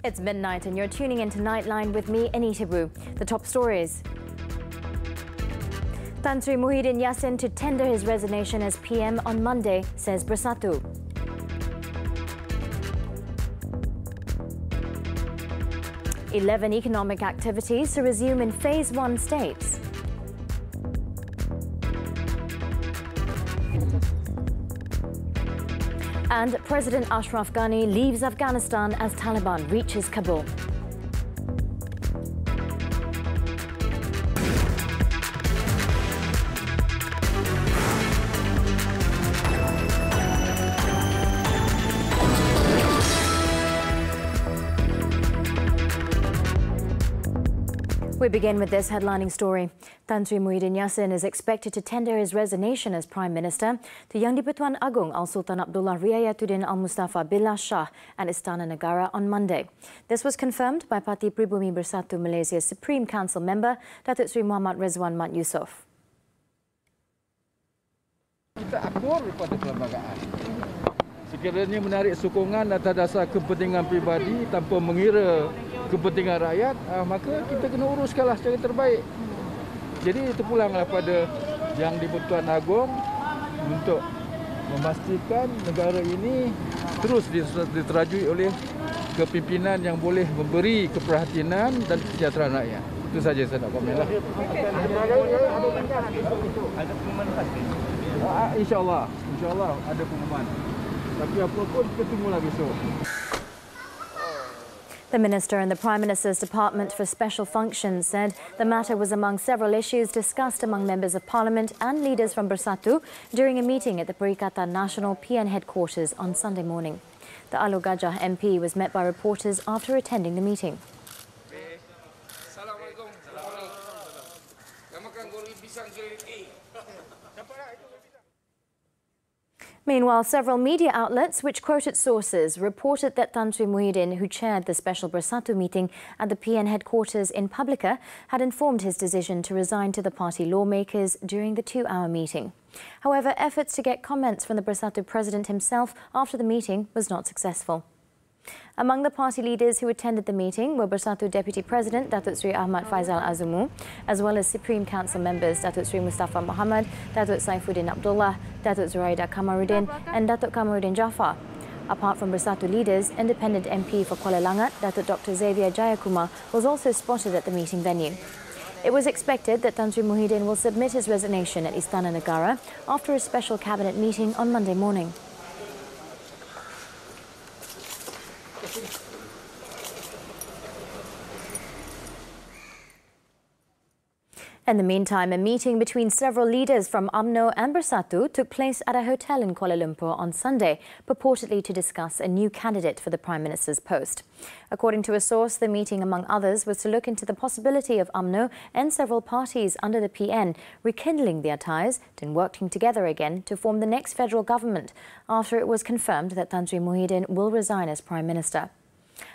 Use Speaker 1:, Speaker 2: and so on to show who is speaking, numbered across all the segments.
Speaker 1: It's midnight and you're tuning into Nightline with me, Anita. The top stories. Tan Sri Muhyiddin Yassin to tender his resignation as PM on Monday, says Bersatu. "11 economic activities to resume in Phase 1 states. And President Ashraf Ghani leaves Afghanistan as Taliban reaches Kabul. We begin with this headlining story. Tan Sri Muhyiddin Yassin is expected to tender his resignation as Prime Minister to Yang di-Pertuan Agong Al-Sultan Abdullah Riayatuddin Al-Mustafa Billah Shah and Istana Negara on Monday. This was confirmed by Parti Pribumi Bersatu Malaysia's Supreme Council member, Datuk Sri Muhammad Rezwan Mat Yusof.
Speaker 2: Kita akur pada perlembagaan. Sekiranya menarik sokongan atas dasar kepentingan pribadi tanpa mengira kepentingan rakyat, maka kita kena uruskanlah secara terbaik. Jadi terpulanglah pada Yang di-Pertuan Agong untuk memastikan negara ini terus diterajui oleh kepimpinan yang boleh memberi keprihatinan dan kesejahteraan rakyat. Itu saja saya nak komenlah. Ada pengumuman pasti? InsyaAllah ada pengumuman. Tapi apa pun kita tunggulah besok.
Speaker 1: The Minister in the Prime Minister's Department for Special Functions said the matter was among several issues discussed among members of Parliament and leaders from Bersatu during a meeting at the Perikatan Nasional PN headquarters on Sunday morning. The Alor Gajah MP was met by reporters after attending the meeting. Meanwhile, several media outlets which quoted sources reported that Tan Sri Muhyiddin, who chaired the special Bersatu meeting at the PN headquarters in Publica, had informed his decision to resign to the party lawmakers during the 2-hour meeting. However, efforts to get comments from the Bersatu president himself after the meeting was not successful. Among the party leaders who attended the meeting were Bersatu Deputy President Datuk Sri Ahmad Faizal Azumu, as well as Supreme Council members Datuk Sri Mustafa Muhammad, Datuk Saifuddin Abdullah, Datuk Zuraida Kamaruddin and Datuk Kamaruddin Jaafar. Apart from Bersatu leaders, independent MP for Kuala Langat, Datuk Dr. Xavier Jayakumar, was also spotted at the meeting venue. It was expected that Tan Sri Muhyiddin will submit his resignation at Istana Negara after a special cabinet meeting on Monday morning. In the meantime, a meeting between several leaders from UMNO and Bersatu took place at a hotel in Kuala Lumpur on Sunday, purportedly to discuss a new candidate for the Prime Minister's post. According to a source, the meeting, among others, was to look into the possibility of UMNO and several parties under the PN rekindling their ties and working together again to form the next federal government, after it was confirmed that Tan Sri Muhyiddin will resign as Prime Minister.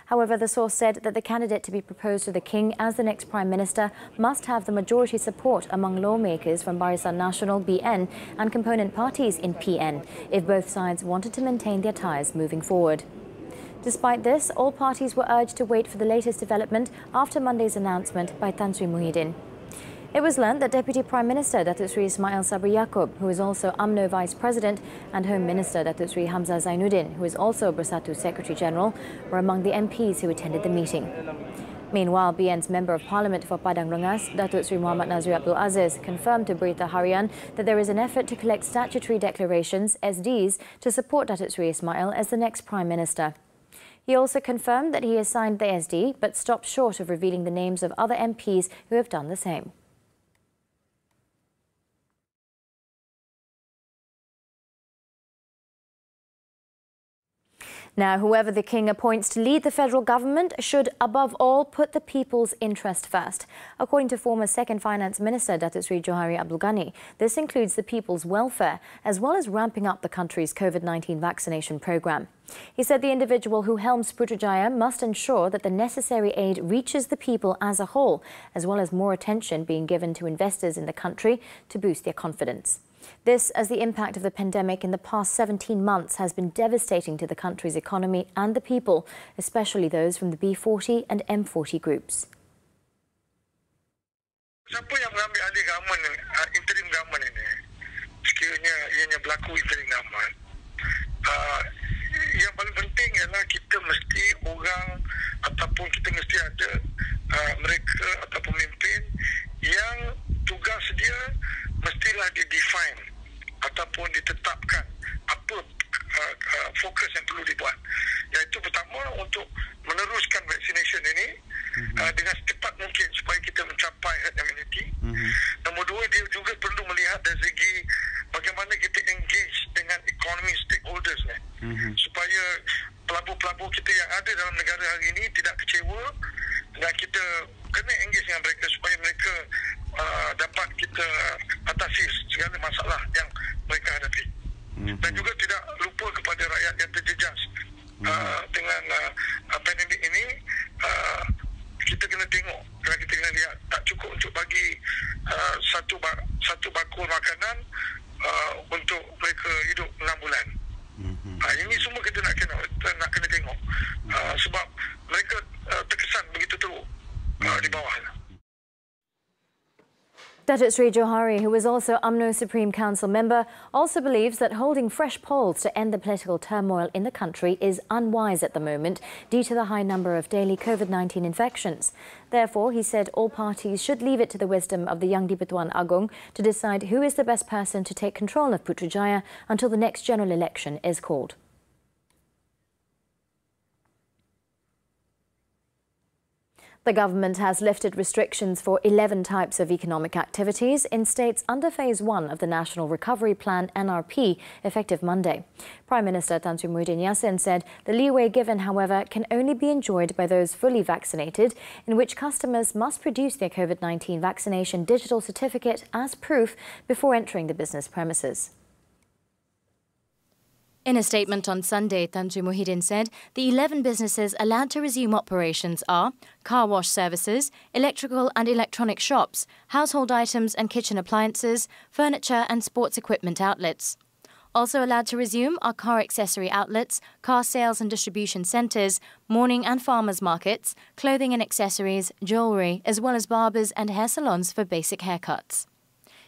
Speaker 1: However, the source said that the candidate to be proposed to the King as the next Prime Minister must have the majority support among lawmakers from Barisan Nasional (BN) and component parties in PN, if both sides wanted to maintain their ties moving forward. Despite this, all parties were urged to wait for the latest development after Monday's announcement by Tan Sri Muhyiddin. It was learnt that Deputy Prime Minister Datuk Sri Ismail Sabri Yaakob, who is also UMNO Vice President, and Home Minister Datuk Sri Hamzah Zainuddin, who is also Bersatu Secretary General, were among the MPs who attended the meeting. Meanwhile, BN's Member of Parliament for Padang Rengas, Datuk Sri Muhammad Nazri Abdul Aziz, confirmed to Berita Harian that there is an effort to collect statutory declarations, SDs, to support Datuk Sri Ismail as the next Prime Minister. He also confirmed that he has signed the SD, but stopped short of revealing the names of other MPs who have done the same. Now, whoever the King appoints to lead the federal government should, above all, put the people's interest first. According to former Second Finance Minister Datuk Sri Johari Abdul Ghani, this includes the people's welfare, as well as ramping up the country's COVID-19 vaccination program. He said the individual who helms Putrajaya must ensure that the necessary aid reaches the people as a whole, as well as more attention being given to investors in the country to boost their confidence. This as the impact of the pandemic in the past 17 months has been devastating to the country's economy and the people, especially those from the B40 and M40 groups.
Speaker 3: Siapa yang mengambil alih government ini, interim government ini, sekiranya ianya berlaku interim government, yang paling penting ialah kita mesti orang ataupun kita mesti ada mereka atau pemimpin yang tugas dia mestilah di-define ataupun ditetapkan apa fokus yang perlu dibuat. Iaitu pertama untuk meneruskan vaccination ini dengan secepat mungkin supaya kita mencapai herd immunity. Nombor dua, dia juga perlu melihat dari segi bagaimana kita engage dengan economy stakeholders ni, supaya pelabur-pelabur kita yang ada dalam negara hari ini tidak kecewa, dan kita kena engage dengan mereka supaya mereka dapat kita atasi segala masalah yang mereka hadapi. Dan juga tidak lupa kepada rakyat yang terjejas dengan pandemik ini. Kita kena tengok, kita kena lihat, tak cukup untuk bagi satu bakul makanan untuk mereka hidup 6 bulan. Ini semua kita nak kena tengok, sebab mereka terkesan begitu teruk di bawah.
Speaker 1: Datuk Sri Johari, who is also UMNO Supreme Council member, also believes that holding fresh polls to end the political turmoil in the country is unwise at the moment due to the high number of daily COVID-19 infections. Therefore, he said all parties should leave it to the wisdom of the Yang di-Pertuan Agong to decide who is the best person to take control of Putrajaya until the next general election is called. The government has lifted restrictions for 11 types of economic activities in states under Phase 1 of the National Recovery Plan (NRP) effective Monday. Prime Minister Tan Sri Muhyiddin Yassin said the leeway given, however, can only be enjoyed by those fully vaccinated, in which customers must produce their COVID-19 vaccination digital certificate as proof before entering the business premises. In a statement on Sunday, Tan Sri Muhyiddin said the 11 businesses allowed to resume operations are car wash services, electrical and electronic shops, household items and kitchen appliances, furniture and sports equipment outlets. Also allowed to resume are car accessory outlets, car sales and distribution centres, morning and farmers markets, clothing and accessories, jewellery, as well as barbers and hair salons for basic haircuts.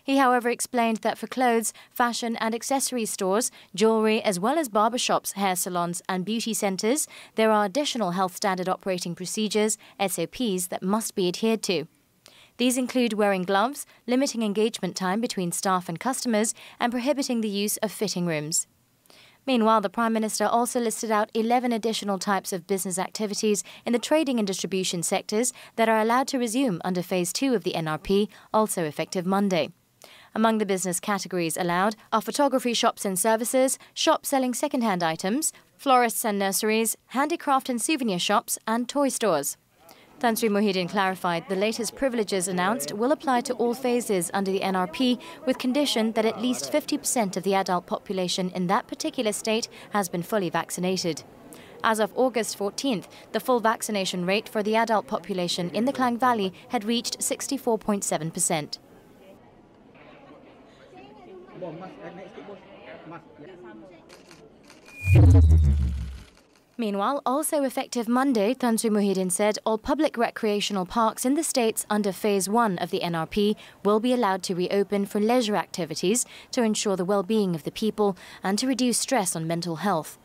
Speaker 1: He, however, explained that for clothes, fashion and accessory stores, jewellery, as well as barbershops, hair salons and beauty centres, there are additional health standard operating procedures, SOPs, that must be adhered to. These include wearing gloves, limiting engagement time between staff and customers, and prohibiting the use of fitting rooms. Meanwhile, the Prime Minister also listed out 11 additional types of business activities in the trading and distribution sectors that are allowed to resume under Phase 2 of the NRP, also effective Monday. Among the business categories allowed are photography shops and services, shops selling second-hand items, florists and nurseries, handicraft and souvenir shops and toy stores. Tan Sri Muhyiddin clarified the latest privileges announced will apply to all phases under the NRP, with condition that at least 50% of the adult population in that particular state has been fully vaccinated. As of August 14th, the full vaccination rate for the adult population in the Klang Valley had reached 64.7%. Meanwhile, also effective Monday, Tan Sri Muhyiddin said all public recreational parks in the states under Phase 1 of the NRP will be allowed to reopen for leisure activities to ensure the well-being of the people and to reduce stress on mental health.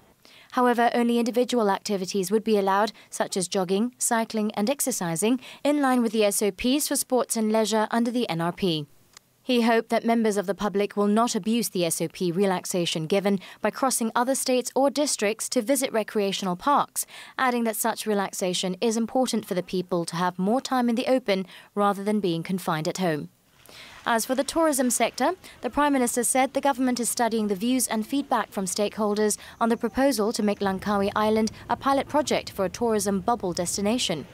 Speaker 1: However, only individual activities would be allowed, such as jogging, cycling and exercising, in line with the SOPs for sports and leisure under the NRP. He hoped that members of the public will not abuse the SOP relaxation given by crossing other states or districts to visit recreational parks, adding that such relaxation is important for the people to have more time in the open rather than being confined at home. As for the tourism sector, the Prime Minister said the government is studying the views and feedback from stakeholders on the proposal to make Langkawi Island a pilot project for a tourism bubble destination.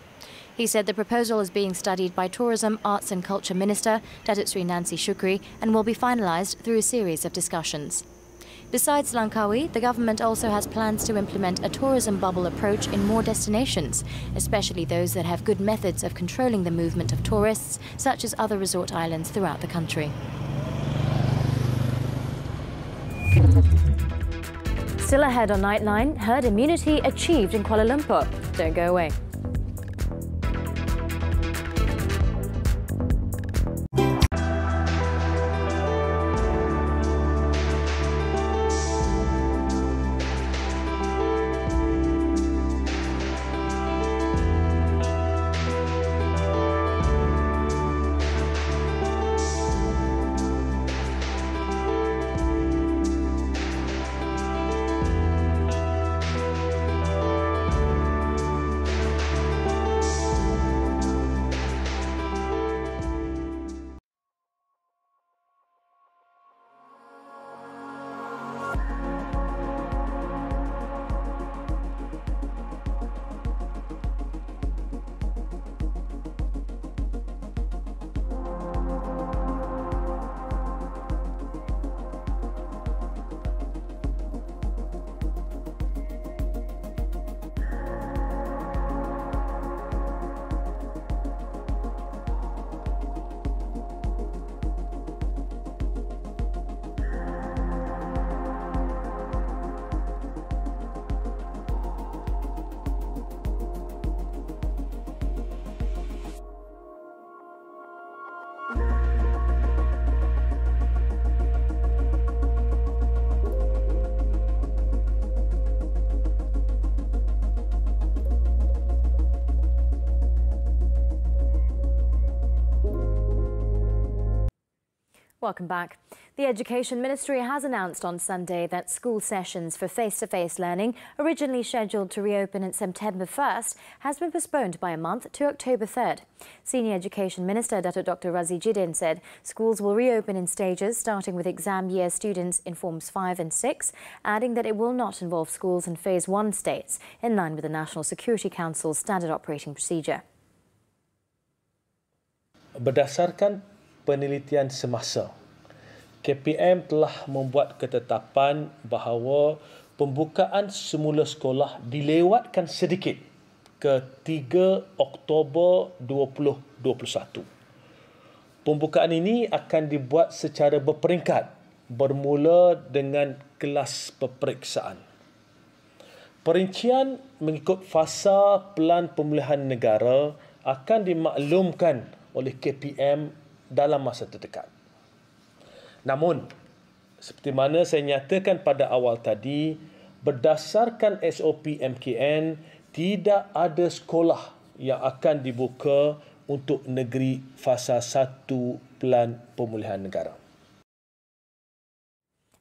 Speaker 1: He said the proposal is being studied by Tourism, Arts and Culture Minister Datuk Sri Nancy Shukri and will be finalised through a series of discussions. Besides Langkawi, the government also has plans to implement a tourism bubble approach in more destinations, especially those that have good methods of controlling the movement of tourists, such as other resort islands throughout the country. Still ahead on Nightline, herd immunity achieved in Kuala Lumpur. Don't go away. Welcome back. The Education Ministry has announced on Sunday that school sessions for face-to-face learning, originally scheduled to reopen on September 1st, has been postponed by a month to October 3rd. Senior Education Minister Dr. Razzie Jidin said schools will reopen in stages, starting with exam year students in Forms 5 and 6, adding that it will not involve schools in Phase 1 states, in line with the National Security Council's standard operating procedure.
Speaker 4: Berdasarkan penelitian semasa, KPM telah membuat ketetapan bahawa pembukaan semula sekolah dilewatkan sedikit ke 3 Oktober 2021. Pembukaan ini akan dibuat secara berperingkat bermula dengan kelas peperiksaan. Perincian mengikut fasa Pelan Pemulihan Negara akan dimaklumkan oleh KPM dalam masa terdekat. Namun, seperti mana saya nyatakan pada awal tadi, berdasarkan SOP MKN, tidak ada sekolah yang akan dibuka untuk negeri fasa 1 Pelan Pemulihan Negara.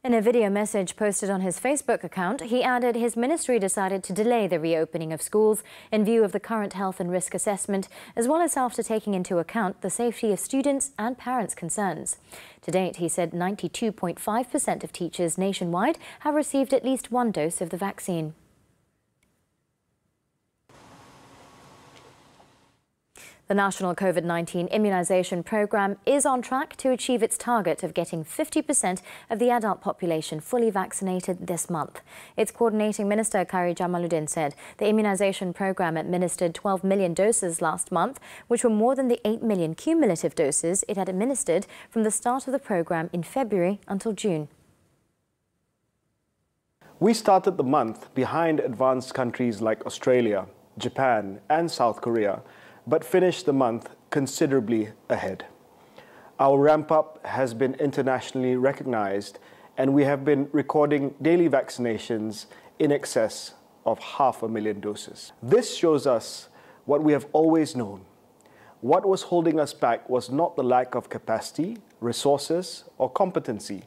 Speaker 1: In a video message posted on his Facebook account, he added his ministry decided to delay the reopening of schools in view of the current health and risk assessment, as well as after taking into account the safety of students and parents' concerns. To date, he said 92.5% of teachers nationwide have received at least one dose of the vaccine. The National COVID-19 Immunisation Programme is on track to achieve its target of getting 50% of the adult population fully vaccinated this month. Its coordinating minister, Kari Jamaluddin, said the immunisation programme administered 12 million doses last month, which were more than the 8 million cumulative doses it had administered from the start of the programme in February until June.
Speaker 5: We started the month behind advanced countries like Australia, Japan and South Korea, but finished the month considerably ahead. Our ramp-up has been internationally recognized, and we have been recording daily vaccinations in excess of 500,000 doses. This shows us what we have always known. What was holding us back was not the lack of capacity, resources, or competency,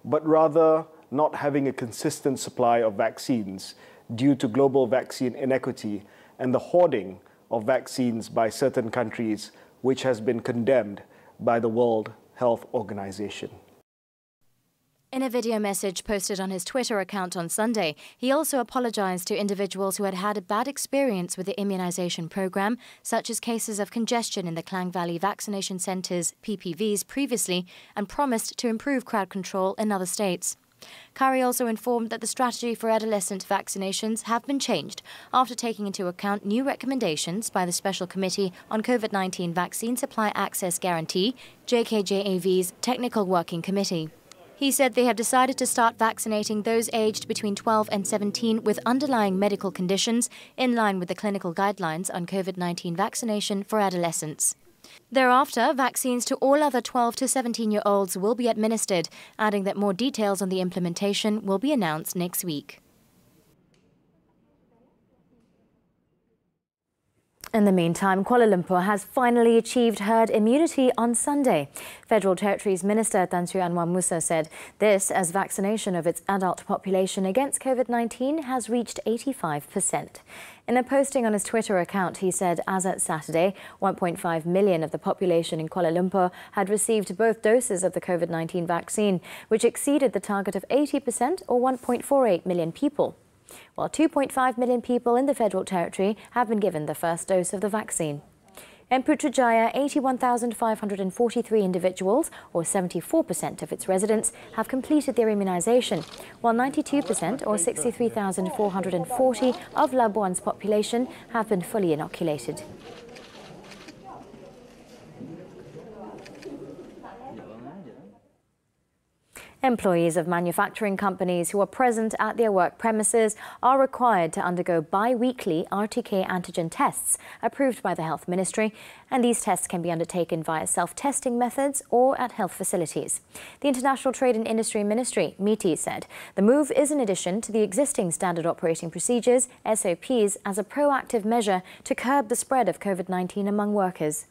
Speaker 5: but rather not having a consistent supply of vaccines due to global vaccine inequity and the hoarding of vaccines by certain countries, which has been condemned by the World Health Organization.
Speaker 1: In a video message posted on his Twitter account on Sunday, he also apologized to individuals who had had a bad experience with the immunization program, such as cases of congestion in the Klang Valley vaccination centres, PPVs, previously, and promised to improve crowd control in other states. Kari also informed that the strategy for adolescent vaccinations have been changed after taking into account new recommendations by the Special Committee on COVID-19 Vaccine Supply Access Guarantee, JKJAV's Technical Working Committee. He said they have decided to start vaccinating those aged between 12 and 17 with underlying medical conditions in line with the clinical guidelines on COVID-19 vaccination for adolescents. Thereafter, vaccines to all other 12 to 17-year-olds will be administered, adding that more details on the implementation will be announced next week. In the meantime, Kuala Lumpur has finally achieved herd immunity on Sunday. Federal Territories Minister Tan Sri Anwar Musa said this as vaccination of its adult population against COVID-19 has reached 85%. In a posting on his Twitter account, he said as at Saturday, 1.5 million of the population in Kuala Lumpur had received both doses of the COVID-19 vaccine, which exceeded the target of 80% or 1.48 million people. While 2.5 million people in the Federal Territory have been given the first dose of the vaccine. In Putrajaya, 81,543 individuals, or 74% of its residents, have completed their immunisation, while 92%, or 63,440 of Labuan's population, have been fully inoculated. Employees of manufacturing companies who are present at their work premises are required to undergo bi-weekly RTK antigen tests approved by the Health Ministry, and these tests can be undertaken via self-testing methods or at health facilities. The International Trade and Industry Ministry, MITI, said the move is in addition to the existing standard operating procedures, SOPs, as a proactive measure to curb the spread of COVID-19 among workers.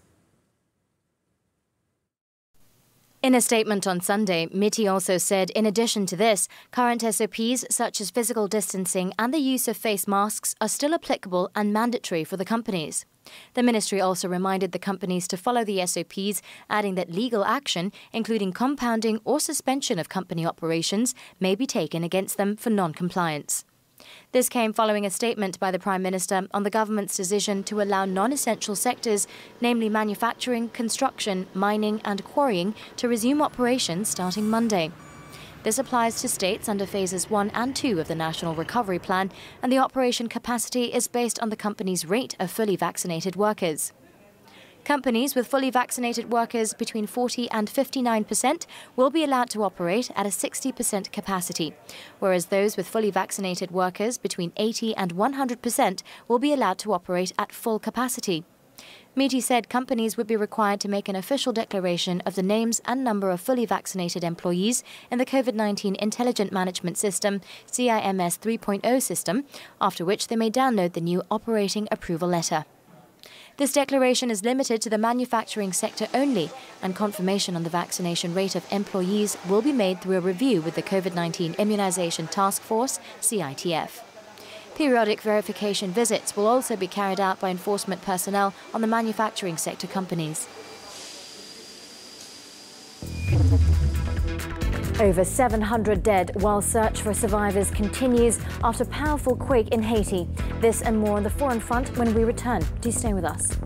Speaker 1: In a statement on Sunday, MITI also said in addition to this, current SOPs such as physical distancing and the use of face masks are still applicable and mandatory for the companies. The ministry also reminded the companies to follow the SOPs, adding that legal action, including compounding or suspension of company operations, may be taken against them for non-compliance. This came following a statement by the Prime Minister on the government's decision to allow non-essential sectors, namely manufacturing, construction, mining and quarrying, to resume operations starting Monday. This applies to states under Phases 1 and 2 of the National Recovery Plan, and the operation capacity is based on the company's rate of fully vaccinated workers. Companies with fully vaccinated workers between 40 and 59% will be allowed to operate at a 60% capacity, whereas those with fully vaccinated workers between 80 and 100% will be allowed to operate at full capacity. MITI said companies would be required to make an official declaration of the names and number of fully vaccinated employees in the COVID-19 Intelligent Management System, CIMS 3.0 system, after which they may download the new operating approval letter. This declaration is limited to the manufacturing sector only, and confirmation on the vaccination rate of employees will be made through a review with the COVID-19 Immunisation Task Force, CITF. Periodic verification visits will also be carried out by enforcement personnel on the manufacturing sector companies. Over 700 dead while search for survivors continues after powerful quake in Haiti. This and more on the Foreign Front when we return. Do stay with us.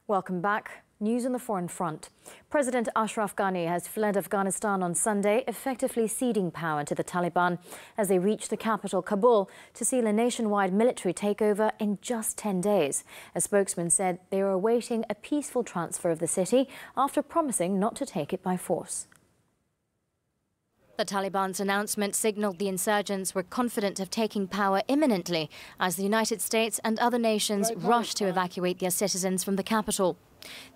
Speaker 1: Welcome back. News on the foreign front. President Ashraf Ghani has fled Afghanistan on Sunday, effectively ceding power to the Taliban as they reach the capital, Kabul, to seal a nationwide military takeover in just 10 days. A spokesman said they are awaiting a peaceful transfer of the city after promising not to take it by force. The Taliban's announcement signaled the insurgents were confident of taking power imminently as the United States and other nations rushed to evacuate their citizens from the capital.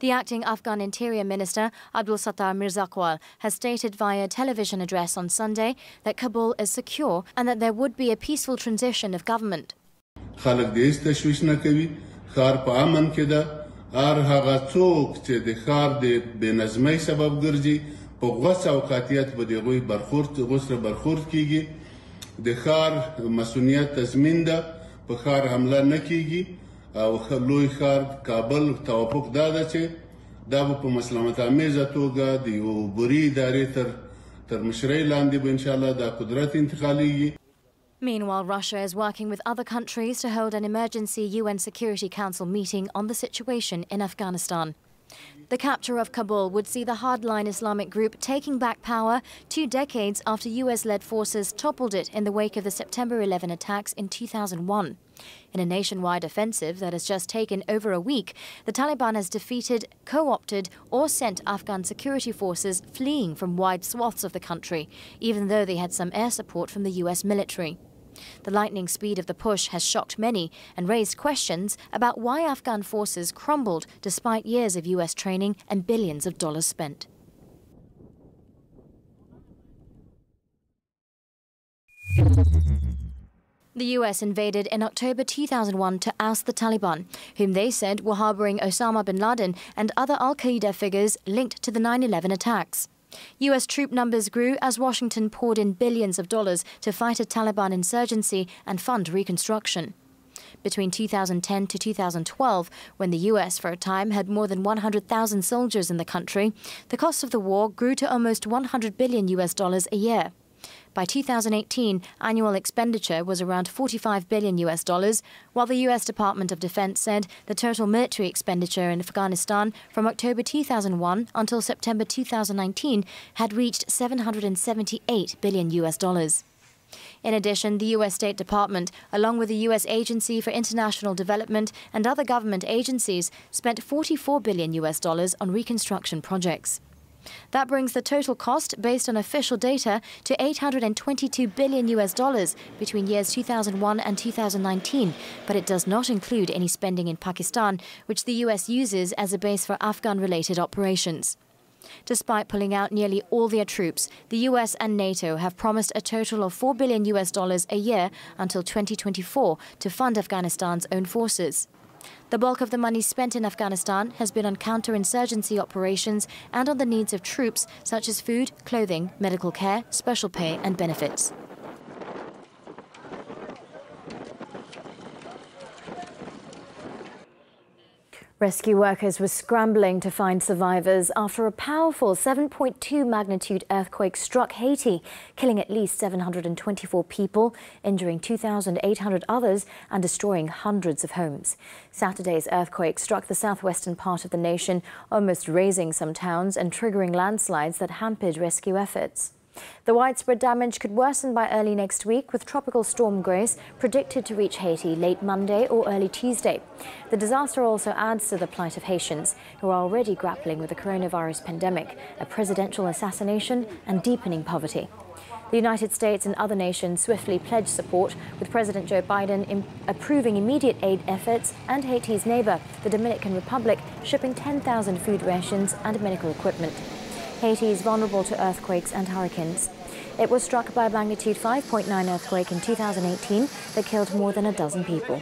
Speaker 1: The acting Afghan Interior Minister, Abdul Sattar Mirzaqual, has stated via a television address on Sunday that Kabul is secure and that there would be a peaceful transition of government.
Speaker 6: او لوی ښار کابل توافق دا ده چې دا به په مسلمت امیزه توګه د یو بري ادارې تر مشرۍ لاندې به انشاءالله دا قدرت انتقالېږي.
Speaker 1: Meanwhile, Russia is working with other countries to hold an emergency UN Security Council meeting on the situation in Afghanistan. The capture of Kabul would see the hardline Islamic group taking back power 2 decades after US-led forces toppled it in the wake of the September 11 attacks in 2001. In a nationwide offensive that has just taken over a week, the Taliban has defeated, co-opted or sent Afghan security forces fleeing from wide swaths of the country, even though they had some air support from the US military. The lightning speed of the push has shocked many and raised questions about why Afghan forces crumbled despite years of US training and billions of dollars spent. The US invaded in October 2001 to oust the Taliban, whom they said were harboring Osama bin Laden and other al-Qaeda figures linked to the 9/11 attacks. US troop numbers grew as Washington poured in billions of dollars to fight a Taliban insurgency and fund reconstruction. Between 2010 to 2012, when the US for a time had more than 100,000 soldiers in the country, the cost of the war grew to almost $100 billion a year. By 2018, annual expenditure was around $45 billion, while the US Department of Defense said the total military expenditure in Afghanistan from October 2001 until September 2019 had reached $778 billion. In addition, the US State Department, along with the US Agency for International Development and other government agencies, spent $44 billion on reconstruction projects. That brings the total cost, based on official data, to $822 billion between years 2001 and 2019, but it does not include any spending in Pakistan, which the US uses as a base for Afghan-related operations. Despite pulling out nearly all their troops, the US and NATO have promised a total of $4 billion a year until 2024 to fund Afghanistan's own forces. The bulk of the money spent in Afghanistan has been on counterinsurgency operations and on the needs of troops, such as food, clothing, medical care, special pay and benefits. Rescue workers were scrambling to find survivors after a powerful 7.2 magnitude earthquake struck Haiti, killing at least 724 people, injuring 2,800 others and destroying hundreds of homes. Saturday's earthquake struck the southwestern part of the nation, almost razing some towns and triggering landslides that hampered rescue efforts. The widespread damage could worsen by early next week, with Tropical Storm Grace predicted to reach Haiti late Monday or early Tuesday. The disaster also adds to the plight of Haitians, who are already grappling with the coronavirus pandemic, a presidential assassination and deepening poverty. The United States and other nations swiftly pledged support, with President Joe Biden approving immediate aid efforts and Haiti's neighbor, the Dominican Republic, shipping 10,000 food rations and medical equipment. Haiti is vulnerable to earthquakes and hurricanes. It was struck by a magnitude 5.9 earthquake in 2018 that killed more than a dozen people.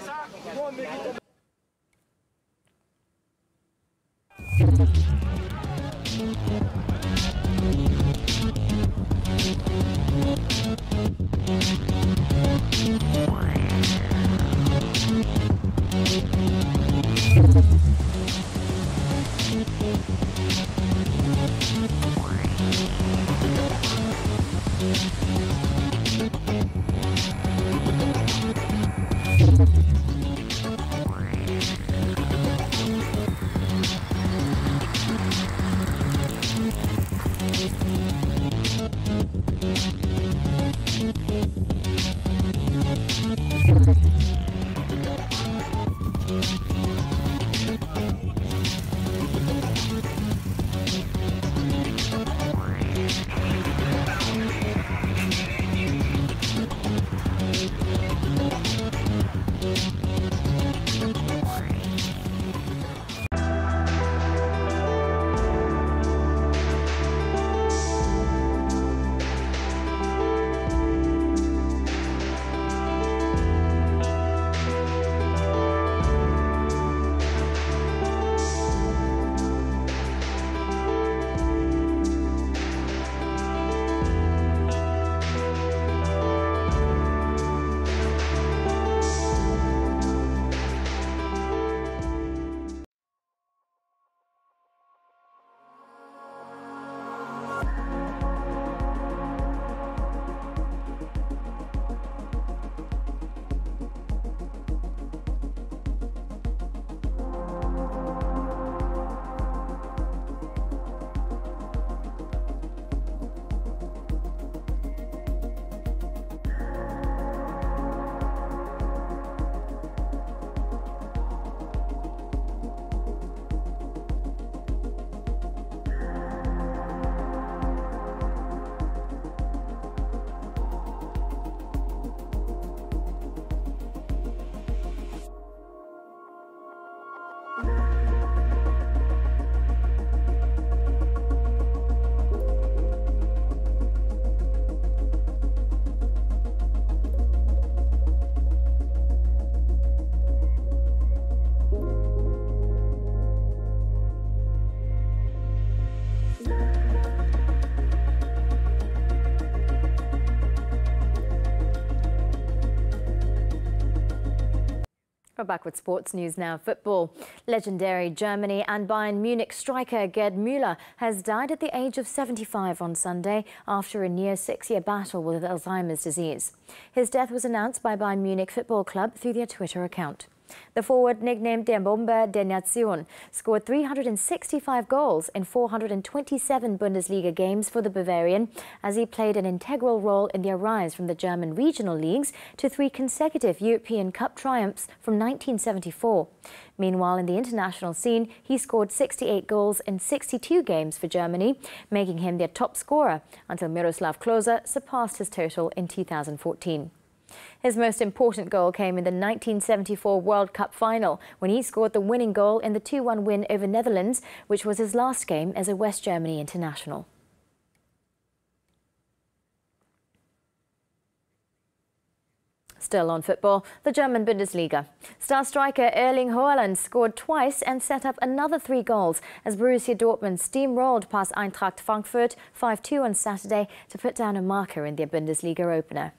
Speaker 1: We're back with sports news now. Football. Legendary Germany and Bayern Munich striker Gerd Müller has died at the age of 75 on Sunday after a near 6-year battle with Alzheimer's disease. His death was announced by Bayern Munich Football Club through their Twitter account. The forward, nicknamed Der Bomber der Nation, scored 365 goals in 427 Bundesliga games for the Bavarian as he played an integral role in their rise from the German regional leagues to 3 consecutive European Cup triumphs from 1974. Meanwhile, in the international scene, he scored 68 goals in 62 games for Germany, making him their top scorer until Miroslav Klose surpassed his total in 2014. His most important goal came in the 1974 World Cup final when he scored the winning goal in the 2-1 win over Netherlands, which was his last game as a West Germany international. Still on football, the German Bundesliga. Star striker Erling Haaland scored twice and set up another 3 goals as Borussia Dortmund steamrolled past Eintracht Frankfurt 5-2 on Saturday to put down a marker in their Bundesliga opener.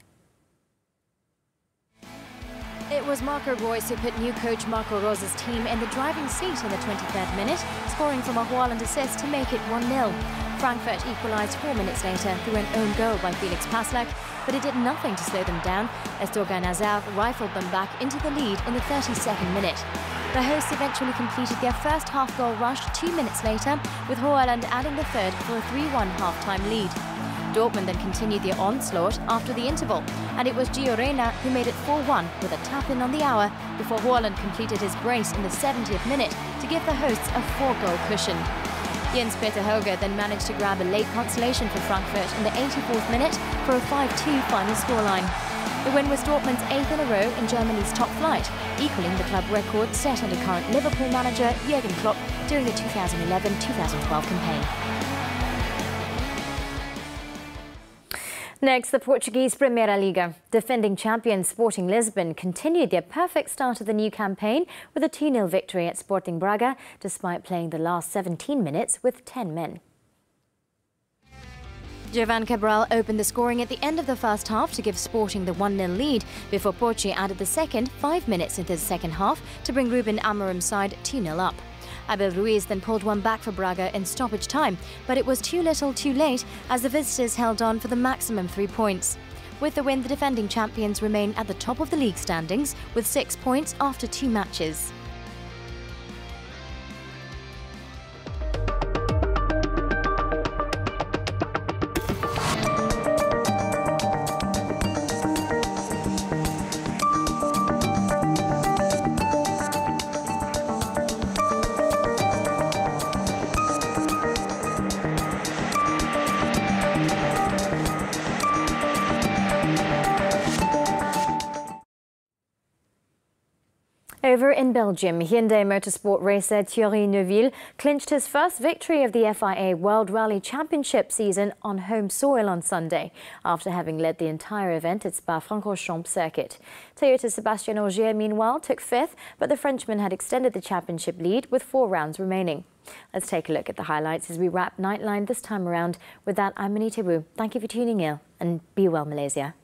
Speaker 1: It was Marco Reus who put new coach Marco Rose's team in the driving seat in the 23rd minute, scoring from a Haaland assist to make it 1-0. Frankfurt equalised 4 minutes later through an own goal by Felix Passlack, but it did nothing to slow them down as Thorgan Hazard rifled them back into the lead in the 32nd minute. The hosts eventually completed their first half-goal rush 2 minutes later, with Haaland adding the third for a 3-1 half-time lead. Dortmund then continued their onslaught after the interval, and it was Gio Reyna who made it 4-1 with a tap-in on the hour before Haaland completed his brace in the 70th minute to give the hosts a 4-goal cushion. Jens-Peter Hauge then managed to grab a late consolation for Frankfurt in the 84th minute for a 5-2 final scoreline. The win was Dortmund's 8th in a row in Germany's top flight, equalling the club record set under current Liverpool manager Jurgen Klopp during the 2011-2012 campaign. Next, the Portuguese Primeira Liga. Defending champions Sporting Lisbon continued their perfect start of the new campaign with a 2-0 victory at Sporting Braga, despite playing the last 17 minutes with 10 men. Jovan Cabral opened the scoring at the end of the first half to give Sporting the 1-0 lead, before Porci added the second 5 minutes into the second half to bring Ruben Amorim's side 2-0 up. Abel Ruiz then pulled one back for Braga in stoppage time, but it was too little too late as the visitors held on for the maximum 3 points. With the win, the defending champions remain at the top of the league standings with 6 points after 2 matches. Over in Belgium, Hyundai Motorsport racer Thierry Neuville clinched his first victory of the FIA World Rally Championship season on home soil on Sunday, after having led the entire event at Spa-Francorchamps circuit. Toyota's Sébastien Ogier, meanwhile, took 5th, but the Frenchman had extended the championship lead with 4 rounds remaining. Let's take a look at the highlights as we wrap Nightline this time around. With that, I'm Anita. Thank you for tuning in, and be well, Malaysia.